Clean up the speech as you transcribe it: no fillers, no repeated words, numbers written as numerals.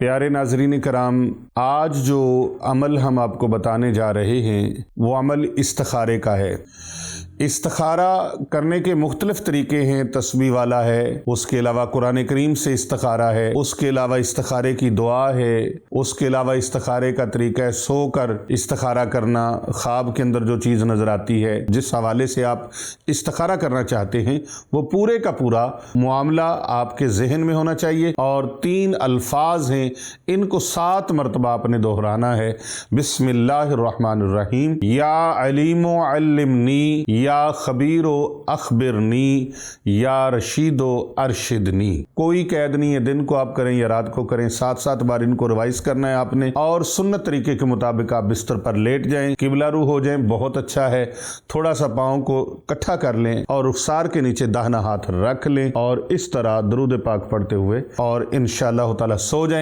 प्यारे नाज़रीन कराम, आज जो अमल हम आपको बताने जा रहे हैं वो अमल इस्तिखारे का है। इस्तिखारा करने के मुख्तलिफ तरीके हैं। तस्बीह वाला है, उसके अलावा कुरान करीम से इस्तिखारा है, उसके अलावा इस्तिखारे की दुआ है, उसके अलावा इस्तिखारे का तरीका है सो कर इस्तिखारा करना। ख्वाब के अंदर जो चीज़ नज़र आती है, जिस हवाले से आप इस्तिखारा करना चाहते हैं, वो पूरे का पूरा मामला आपके जहन में होना चाहिए। और 3 अल्फाज हैं, इनको 7 मरतबा आपने दोहराना है। बिस्मिल्लाहिर्रहमानिर्रहीम, या अलीमो अल्लिमनी, या खबीरो अखबिरनी, या रशीदो अरशिदनी। कोई कैद नहीं है, दिन को आप करें या रात को करें, 7-7 बार इनको रिवाइज करना है आपने। और सुन्नत तरीके के मुताबिक आप बिस्तर पर लेट जाएं, किबला रू हो जाएं, बहुत अच्छा है। थोड़ा सा पाँव को इकट्ठा कर लें और रुखसार के नीचे दाहिना हाथ रख लें और इस तरह दरूद पाक पढ़ते हुए और इंशाअल्लाह ताला सो जाएं।